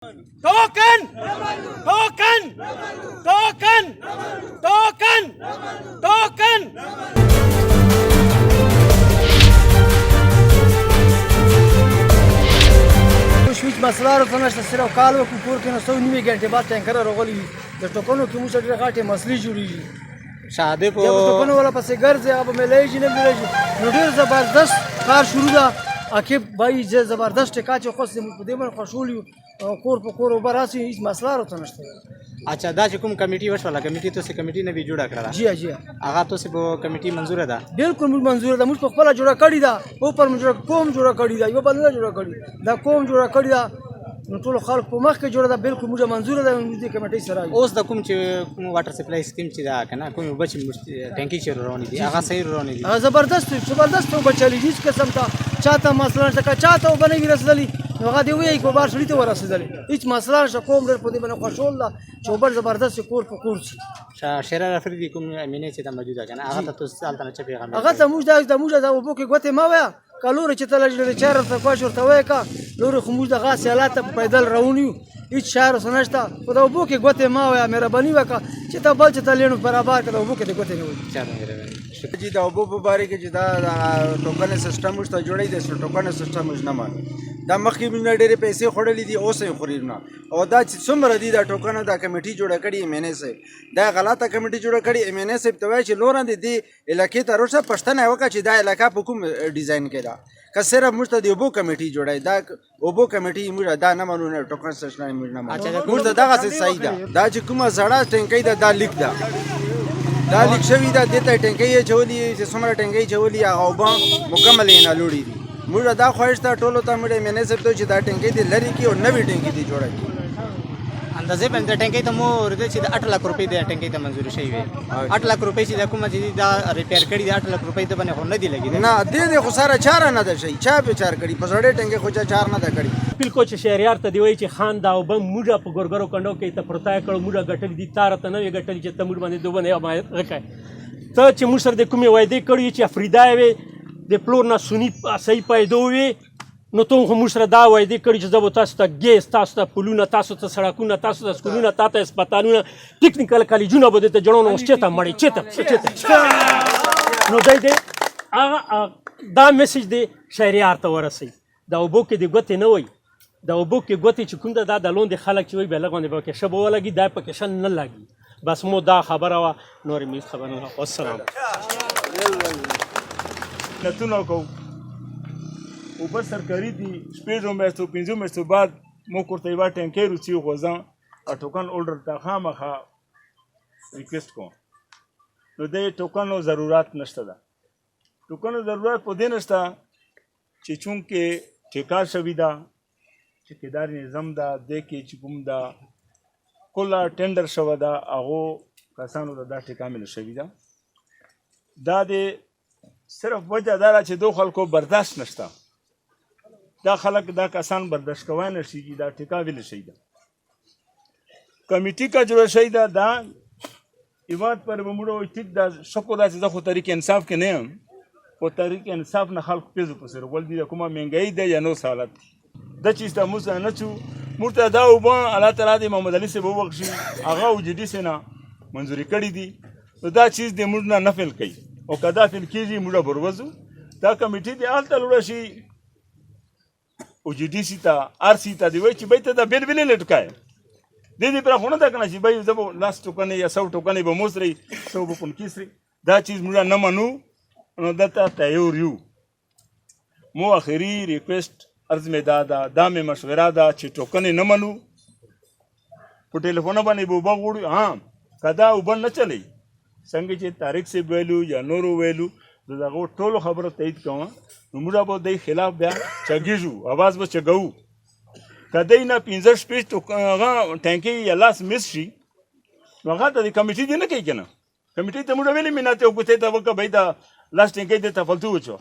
Token! Token! Token! Token! Token! شویچ مسله رو تنشته صرف کال وکړو کور کې نو 9 غنټې بعد ټانکر راغلی وي د ټوکنو کې موږ ډېرې غټې مسلې جوړېږي شاده په یا ټوکنو والا پسې ګرځي هغه به میلیږي نه میلیږي نو ډېر زبردست کار شروع ده عقیب بھائی زبردست ټکا چې خو موږ په دې باندې خوشحال یو کور په کور اوبه راسي هېڅ مسله راته نشته اچھا دا چې کوم کمیټي وشوله کمیټي تاسو کمیټي نه وی جوړه کړله جی جی هغه تاسو په کمیټي منظوره ده بالکل موږ منظور ده موږ په خپله جوړه کړې ده او پر موږ کوم جوړه کړې ده یو بل نه جوړه کړې دا کوم جوړه کړې ده نو ټول خلک په مخ کې جوړه ده بالکل موږ منظور ده موږ دې کمیټې سره یو اوس د کوم چې کوم واټر سپلای سکیم چې دا کنه کوم بچ ټانکی چې روانې دي هغه صحیح روانې دي زبردست بچلی هیڅ قسم ته چاته مسله نشته که چاته اوبه نه وي رسېدلي نو هغه دې ووایي که بار سړي ته ورسېدلې هېڅ مسله نشته قوم ډېر په دې باندې خوشحال ده چې اوبه زبردست کور په کور شي شرار افریدي کوم امینه چې دا موجوده کنه هغه ته تاسو حالت نه چپی هغه ته موږ د موږ د اوبو کې ګوتې مه وایه که لورې چې ته لږ چار ورته کوش ورته وایې که لورې خو موږ د غاښ حالات ته پیدل روان یو هېڅ شعر اوس نشته خو د اوبو کې ګوتې مه وایه مهرباني وکړه چې ته بل چې ته لیڼو برابر کړه د اوبو کې د ګوتې نه وایي جی د اوبو په باره کې چې دا ټوکنې سیسټم موږ ته جوړی دی ټوکنې سیسټم موږ نه مانو دا مخکې موږ نه ډېرې پیسې خوړلې دي اوس یې خوري نه او دا چې څومره دي دا ټوکنه دا کمیټي جوړه کړې ایم صاحب دا غلطه کمیټي جوړه کړې ایم صاحب ته وایي چې لوراندې دې علاقې ته روسه پښتنه وکړه چې دا علاقه په کوم ډیزاین کې ده که صرف موږ ته د اوبو کمیټي جوړی دا اوبو کمیټي موږ دا نه منو نه ټوکن سیسټم موږ نه منو موږ ته دغسې صحیح ده دا چې کومه زړه ټینکۍ ده دا لیک ده دا لیک شوي ده دې ته ټینکۍ یې اچولي چې څومره ټینکۍ اچولي هغه اوبه مکمل یې نه لوړي دي موږ دا خواهش ته ټولو ته موږ ایم صاحب ته چې دا ټینکۍ دې لرې کړي او نوې ټینکۍ دې جوړه کړي اندازې باندې ټانکی ته مو ورته چې 8 لک روپۍ د ټانکی ته منظور شوی وي 8 لک روپۍ چې دا کومه چې دا ریپیر کړي 8 لک روپۍ ته باندې خو نه دی لګي نه دې خو ساره چاره نه ده شي چا به چار کړي په زړې ټینکۍ خو چا چار نه ده کړي بالکل چې شهریار ته دی وایي چې خان دا اوبه موږ په ګورګرو کنډو کې ته پرتای کړو موږ ګټلې دي تاره ته نه وي ګټلې چې ته موږ باندې دوه نه غکای ته چې موږ سره د کومې وعدې کړې چې افریدا وي د پلور نه سنی صحیح پیدا وي نو ته خو موږ سره دا وعدې کړې چې زه به تاسو ته ګیس تاسو ته پلونه تاسو ته سړکونه تاسو ته سکولونه تا ته هسپتالونه ټیکنیکل کالجونه به درته جوړو نو اوس چېرته مړې چېرته نو دی دا میسج دی شهریار ته ورسوي د اوبو کې د ګوتې نه وایي د اوبو کې ګوتې چې کوم ده دا د لوندې خلک چې وایي بیا لږ باندې پکې ښه به ولګي دا پکې ښه نه لګي بس مو دا خبره وه نورې مې هېڅ خبره نه وه والسلام نتونه کوو اوبه سرکاري دي شپږو میاشتو پنځو میاشتو بعد موږ ورته یوه ټینکۍ روسي غوځم او ټوکن هولډر ته خامخا ریکویسټ کوم نو د ټوکنو ضرورت نشته ده ټوکنو ضرورت په دې نشته چې چونکې ټیکا شوي ده ټیکېداري نظام ده دې کې چې کوم ده کله ټینډر شوی ده هغو کسانو ته دا ټیکا مله شوي ده دا د صرف وجه دا ده چې دو خلکو برداشت نشته دا خلک دا کسان برداشت کوی نه شي چې دا ټیکا ویلې شي ده کمیټي کا جوړه شي ده دا ایواد پر به موږ وایو ټیک ده شکو دا چې زه خو طریق انصاف کې نه یم خو طریق انصاف نه خلک پیزو پسې رول دي کومه مهنګایي ده یا نو حالت دا چیز ته موږ نه چو موږ ته دا اوبه الله تعالی د محمد علي صاحب وبخښي هغه OGD سه نه منظوري کړي دي نو دا چیز د موږ نه نفل کوي او که دا فیل کېږي موږ به وروځو دا کمیټي د هلته لوړه شي OGD سي ته RC ته دی وایي چې بای ته دا بېل بېلې لټکای دې دې پره خو نه ده که نه چې بای زه به 100 ټوکنې یا 100 ټوکنې به مو سرئ 100 به پنکي سرئ دا چیز موږ نه منو نو دلته تیار یو مو آخري ریکویسټ عرض مې دا مې مشوره ده چې ټوکنې نه منو په ټلیفونه باندې به اوبه غواړو که دا اوبه نه چلی څنګه چې طارق صاحب ویلو یا نورو ویلو زه د هغو ټولو خبرو تایید کوم نو موږ به د خلاف بیا چږېږو اواز به چږوو که دی نه 15 شپږ هغه ټانکۍ یا لاس مس شي نو هغه ته د کمیټي دی نه کوي که نه کمیټي ته موږ ویلې مې نه ته ګوتې ته وکړه بهی دا لاس ټانکۍ دې ته فلتو وچوه